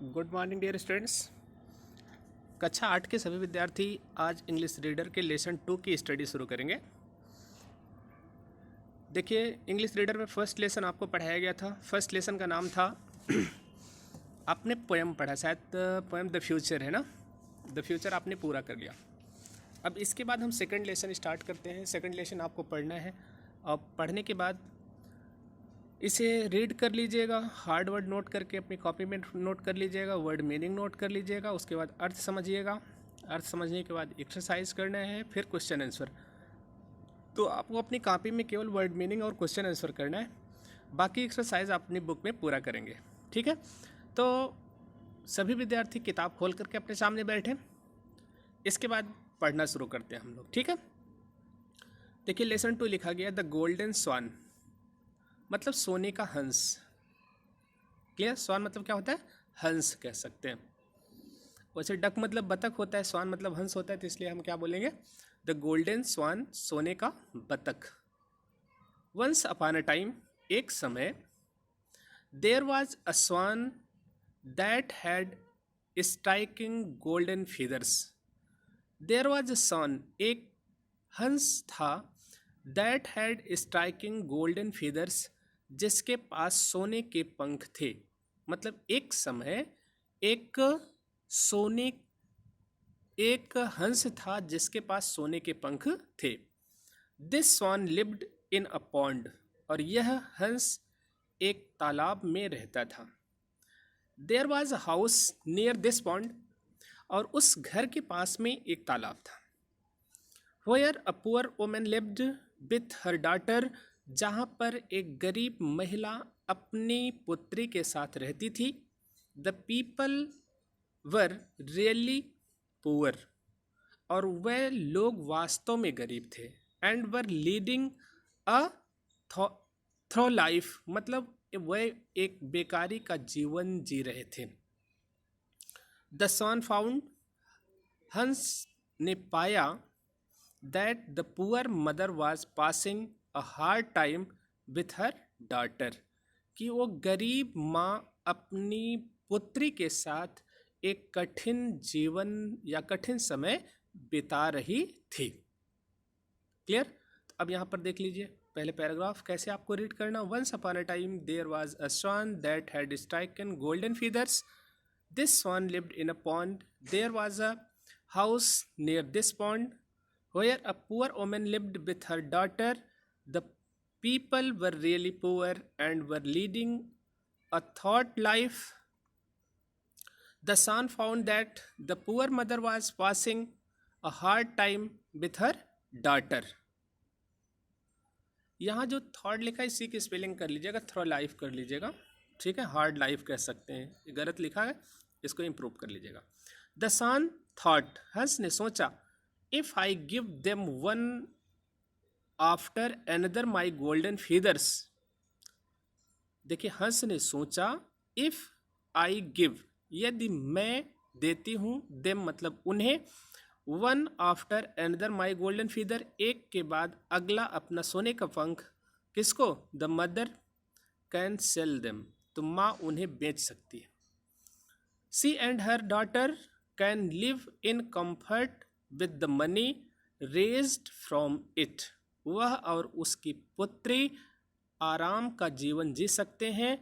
Good morning dear students. कक्षा 8 के सभी विद्यार्थी आज इंग्लिश रीडर के लेसन 2 की स्टडी शुरू करेंगे। देखिए, इंग्लिश रीडर में फर्स्ट लेसन आपको पढ़ाया गया था। फर्स्ट लेसन का नाम था आपने पोएम पढ़ा, शायद पोएम द फ्यूचर है ना। द फ्यूचर आपने पूरा कर लिया। अब इसके बाद हम सेकंड लेसन स्टार्ट करते हैं। सेकंड लेसन आपको पढ़ना है और पढ़ने के बाद इसे रीड कर लीजिएगा, हार्ड वर्ड नोट करके अपनी कॉपी में नोट कर लीजिएगा, वर्ड मीनिंग नोट कर लीजिएगा, उसके बाद अर्थ समझिएगा। अर्थ समझने के बाद एक्सरसाइज करना है, फिर क्वेश्चन आंसर। तो आपको अपनी कॉपी में केवल वर्ड मीनिंग और क्वेश्चन आंसर करना है, बाकी एक्सरसाइज आप अपनी बुक में पूरा करेंगे। ठीक है, तो सभी विद्यार्थी किताब खोल करके अपने सामने बैठें। इसके बाद पढ़ना शुरू करते हैं हम लोग। ठीक है, देखिए लेसन 2 लिखा गया द गोल्डन स्वान, मतलब सोने का हंस। क्लियर? स्वान मतलब क्या होता है? हंस कह सकते हैं। वैसे डक मतलब बतख होता है, स्वान मतलब हंस होता है, तो इसलिए हम क्या बोलेंगे? द गोल्डन स्वान, सोने का बतख। वंस अपॉन अ टाइम, एक समय, there was a swan that had striking golden feathers. There was a swan, एक हंस था, that had striking golden feathers, जिसके पास सोने के पंख थे। मतलब एक समय एक हंस था जिसके पास सोने के पंख थे। This swan lived in a pond, और यह हंस एक तालाब में रहता था। There was a house near this pond, और उस घर के पास में एक तालाब था। Where a poor woman lived with her daughter, जहाँ पर एक गरीब महिला अपनी पुत्री के साथ रहती थी। The people were really poor, और वह लोग वास्तव में गरीब थे। And were leading a through life, मतलब वह एक बेकारी का जीवन जी रहे थे। The son found, हंस ने पाया, that the poor mother was passing a hard time with her daughter, कि वो गरीब माँ अपनी पुत्री के साथ एक कठिन जीवन या कठिन समय बिता रही थी। क्लियर? तो अब यहाँ पर देख लीजिए पहले पैराग्राफ कैसे आपको रीड करना। Once upon a time there was a swan that had striking golden feathers. This swan lived in a pond. There was a house near this pond where a poor woman lived with her daughter. The people were really poor and were leading a thought life. The son found that the poor mother was passing a hard time with her daughter. यहाँ जो thought लिखा है इसी की spelling कर लीजिएगा, throw life कर लीजिएगा। ठीक है, हार्ड लाइफ कह सकते हैं, ये गलत लिखा है, इसको इम्प्रूव कर लीजिएगा। द सन थॉट, हंस ने सोचा, if I give them one after another my golden feathers. देखिए हंस ने सोचा, if I give, यदि मैं देती हूँ, them मतलब उन्हें, one after another my golden feather, एक के बाद अगला अपना सोने का पंख, किसको? the mother can sell them, तो माँ उन्हें बेच सकती है। she and her daughter can live in comfort with the money raised from it, वह और उसकी पुत्री आराम का जीवन जी सकते हैं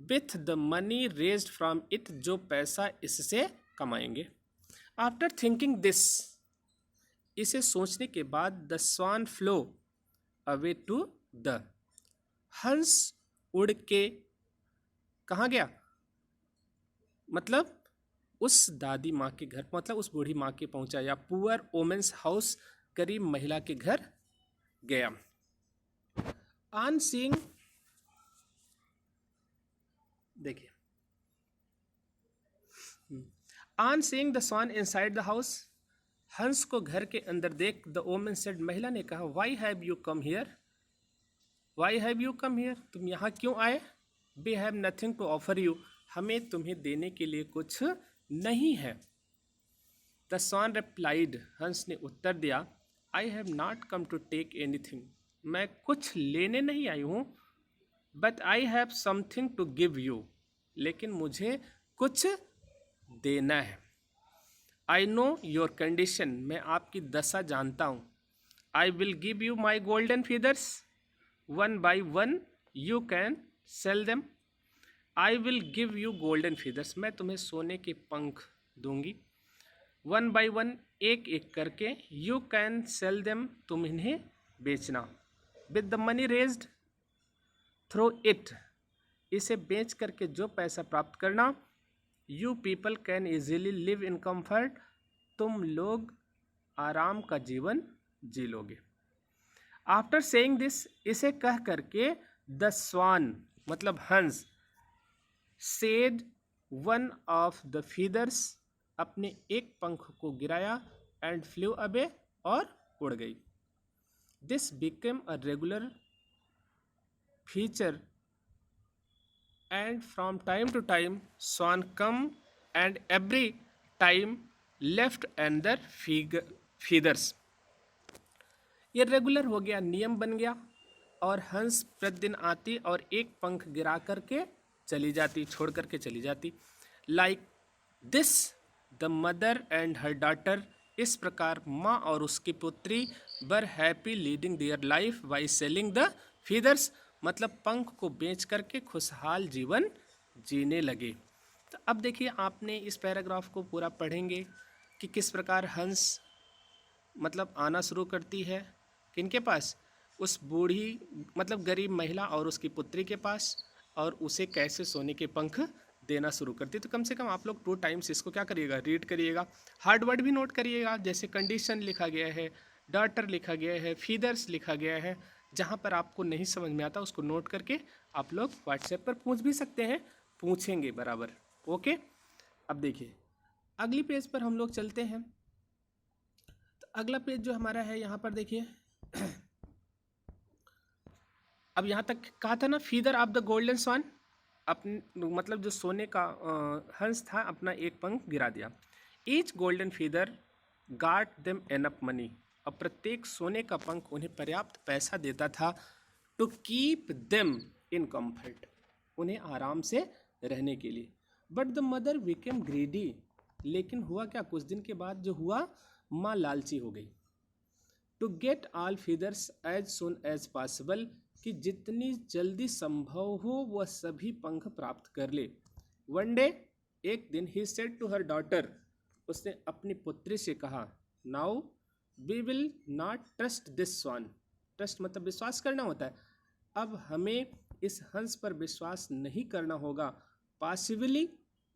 with the money raised from it, जो पैसा इससे कमाएंगे। आफ्टर थिंकिंग दिस, इसे सोचने के बाद, the swan flew away to the, हंस उड़ के कहाँ गया? मतलब उस दादी माँ के घर, मतलब उस बूढ़ी माँ के पहुंचा, या पुअर वोमेन्स हाउस, गरीब महिला के घर गया। ऑन सीइंग, देखिए, on seeing the swan inside the house, हंस को घर के अंदर देख, द वोमेन सेड, महिला ने कहा, why have you come here, why have you come here, तुम यहाँ क्यों आए? We have nothing to offer you, हमें तुम्हें देने के लिए कुछ नहीं है। द स्वान रिप्लाइड, हंस ने उत्तर दिया, I have not come to take anything, मैं कुछ लेने नहीं आई हूँ, but I have something to give you, लेकिन मुझे कुछ देना है। आई नो योर कंडीशन, मैं आपकी दशा जानता हूँ। I will give you my golden feathers, one by one you can sell them. I will give you golden feathers, मैं तुम्हें सोने के पंख दूंगी। वन बाई वन, एक एक करके, यू कैन सेल देम, तुम इन्हें बेचना। With the money raised through it, इसे बेच करके जो पैसा प्राप्त करना। You people can easily live in comfort, तुम लोग आराम का जीवन जी लोगे। आफ्टर सेइंग दिस, इसे कह करके, द स्वान मतलब हंस, said one of the feathers, अपने एक पंख को गिराया, एंड फ्लू अवे, और उड़ गई। This became a regular feature, and from time to time swan come and every time left another feathers। ये रेगुलर हो गया, नियम बन गया, और हंस प्रतिदिन आती और एक पंख गिरा करके चली जाती, छोड़ करके चली जाती। Like this the mother and her daughter, इस प्रकार माँ और उसकी पुत्री were happy leading their life by selling the feathers, मतलब पंख को बेच करके खुशहाल जीवन जीने लगे। तो अब देखिए, आपने इस पैराग्राफ को पूरा पढ़ेंगे कि किस प्रकार हंस मतलब आना शुरू करती है किनके पास, उस बूढ़ी मतलब गरीब महिला और उसकी पुत्री के पास, और उसे कैसे सोने के पंख देना शुरू करती। तो कम से कम आप लोग 2 टाइम्स इसको क्या करिएगा, रीड करिएगा। हार्ड वर्ड भी नोट करिएगा, जैसे कंडीशन लिखा गया है, डॉटर लिखा गया है, फीदर्स लिखा गया है। जहाँ पर आपको नहीं समझ में आता उसको नोट करके आप लोग व्हाट्सएप पर पूछ भी सकते हैं, पूछेंगे बराबर। ओके, अब देखिए अगली पेज पर हम लोग चलते हैं। तो अगला पेज जो हमारा है यहाँ पर देखिए, अब यहाँ तक कहा था ना, फीदर ऑफ द गोल्डन स्वान, अपने मतलब जो सोने का हंस था अपना एक पंख गिरा दिया। Each golden feather got them enough money, अब प्रत्येक सोने का पंख उन्हें पर्याप्त पैसा देता था। To keep them in comfort, उन्हें आराम से रहने के लिए। But the mother became greedy, लेकिन हुआ क्या, कुछ दिन के बाद जो हुआ, माँ लालची हो गई। To get all feathers as soon as possible, कि जितनी जल्दी संभव हो वह सभी पंख प्राप्त कर ले। वन डे, एक दिन, he said to her daughter, उसने अपनी पुत्री से कहा, now we will not trust this swan, trust मतलब विश्वास करना होता है, अब हमें इस हंस पर विश्वास नहीं करना होगा। पॉसिबली,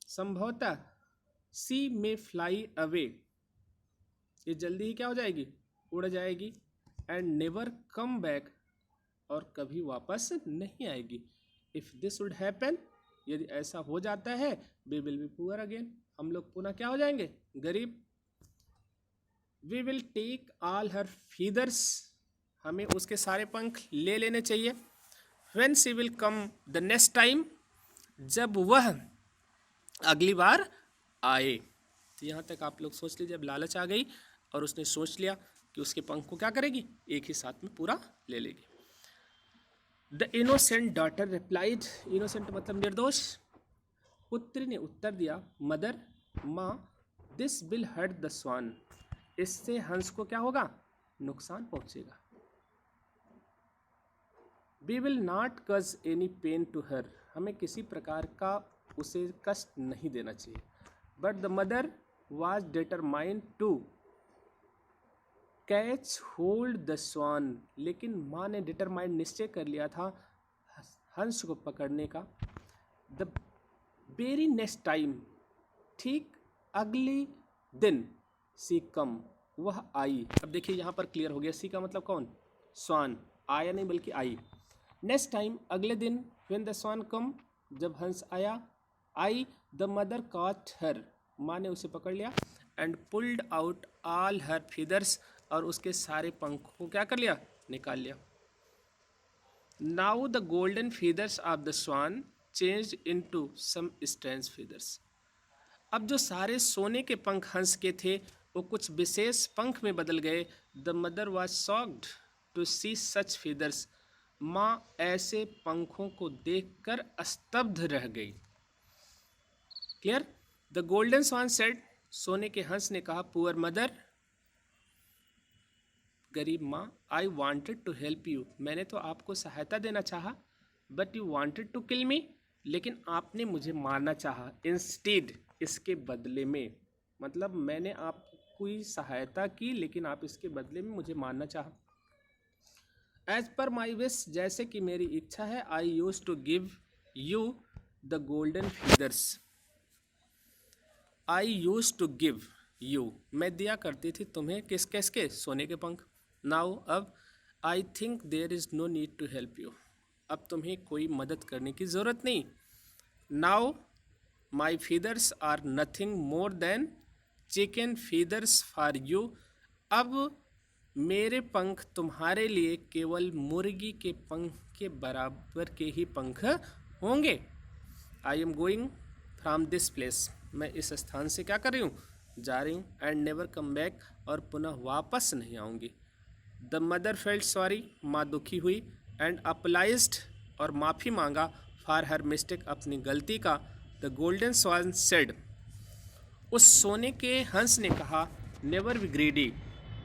संभवतः, सी में फ्लाई अवे, ये जल्दी ही क्या हो जाएगी, उड़ जाएगी। एंड नेवर कम बैक, और कभी वापस नहीं आएगी। इफ दिस वुड हैपन, यदि ऐसा हो जाता है, we will be poor again, हम लोग पुनः क्या हो जाएंगे, गरीब। We will take all her feathers, हमें उसके सारे पंख ले लेने चाहिए। When she will come the next time, जब वह अगली बार आए। तो यहाँ तक आप लोग सोच लीजिए, अब लालच आ गई और उसने सोच लिया कि उसके पंख को क्या करेगी, एक ही साथ में पूरा ले लेगी। The innocent daughter replied, innocent मतलब निर्दोष, पुत्री ने उत्तर दिया, मदर माँ, this will hurt the swan, इससे हंस को क्या होगा, नुकसान पहुंचेगा। We will not cause any pain to her, हमें किसी प्रकार का उसे कष्ट नहीं देना चाहिए। But the mother was determined to catch hold the swan, लेकिन माँ ने डिटरमाइंड निश्चय कर लिया था हंस को पकड़ने का। द वेरी नेक्स्ट टाइम, ठीक अगली दिन, सी कम, वह आई। अब देखिए यहाँ पर क्लियर हो गया, सी का मतलब कौन, स्वान, आया नहीं बल्कि आई। नेक्स्ट टाइम, अगले दिन, व्हेन द स्वान कम, जब हंस आया, I the mother caught her, माँ ने उसे पकड़ लिया, and pulled out all her feathers, और उसके सारे पंखों को क्या कर लिया, निकाल लिया। Now the golden feathers of the swan change into some strange feathers, अब जो सारे सोने के पंख हंस के थे वो कुछ विशेष पंख में बदल गए। The mother was shocked to see such feathers, माँ ऐसे पंखों को देखकर स्तब्ध रह गई। Clear? The golden swan said, सोने के हंस ने कहा, पुअर मदर, गरीब माँ, I wanted to help you, मैंने तो आपको सहायता देना चाहा, but you wanted to kill me, लेकिन आपने मुझे मारना चाहा, इंस्टेड, इसके बदले में, मतलब मैंने आपको ही सहायता की लेकिन आप इसके बदले में मुझे मारना चाहा। एज पर माई विश, जैसे कि मेरी इच्छा है, I use to give you the golden feathers, I use to give you, मैं दिया करती थी तुम्हें किस किसके, सोने के पंख। नाउ अब, I think there is no need to help you, अब तुम्हें कोई मदद करने की ज़रूरत नहीं। Now my feathers are nothing more than chicken feathers for you, अब मेरे पंख तुम्हारे लिए केवल मुर्गी के पंख के बराबर के ही पंख होंगे। I am going from this place, मैं इस स्थान से क्या कर रही हूँ, जा रही हूँ। एंड नेवर कम बैक, और पुनः वापस नहीं आऊँगी। द मदर फेल्ट सॉरी, माँ दुखी हुई। एंड अपलाइज्ड, और माफ़ी मांगा, फॉर हर मिस्टेक, अपनी गलती का। द गोल्डन स्वान सेड, उस सोने के हंस ने कहा, never be greedy,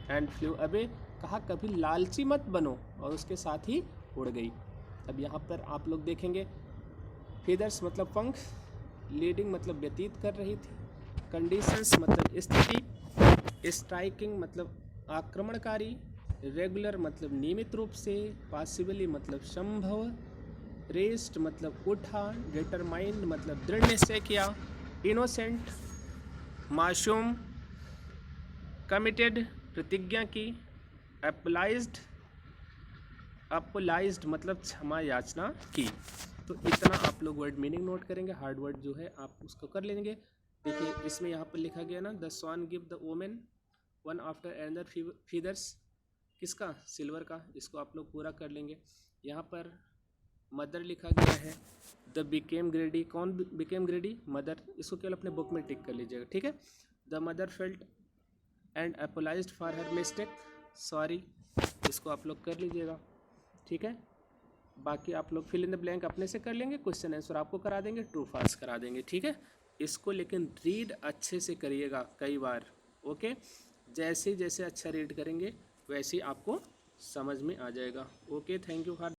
and flu away, कहा कभी लालची मत बनो, और उसके साथ ही उड़ गई। अब यहाँ पर आप लोग देखेंगे, फीदर्स मतलब पंख, लीडिंग मतलब व्यतीत कर रही थी, कंडीशंस मतलब स्थिति, स्ट्राइकिंग मतलब आक्रमणकारी, रेगुलर मतलब नियमित रूप से, पॉसिबली मतलब संभव, रेस्ट मतलब उठा, डिटरमाइंड मतलब दृढ़ निश्चय किया, इनोसेंट मासूम, कमिटेड प्रतिज्ञा की, अपोलाइज्ड मतलब क्षमा याचना की। तो इतना आप लोग वर्ड मीनिंग नोट करेंगे, हार्ड वर्ड जो है आप उसको कर लेंगे। देखिए इसमें यहाँ पर लिखा गया ना, the swan give the women one after another feathers, किसका, सिल्वर का, इसको आप लोग पूरा कर लेंगे। यहाँ पर मदर लिखा गया है, द बिकेम ग्रेडी, कौन बिकेम ग्रेडी, मदर, इसको केवल अपने बुक में टिक कर लीजिएगा, ठीक है। The mother felt and apologised for her mistake, sorry, इसको आप लोग कर लीजिएगा, ठीक है। बाकी आप लोग फिल इन द ब्लैंक अपने से कर लेंगे, क्वेश्चन आंसर आपको करा देंगे, ट्रू फॉल्स करा देंगे, ठीक है। इसको लेकिन रीड अच्छे से करिएगा कई बार, ओके। जैसे जैसे अच्छा रीड करेंगे वैसे ही आपको समझ में आ जाएगा। Okay, thank you for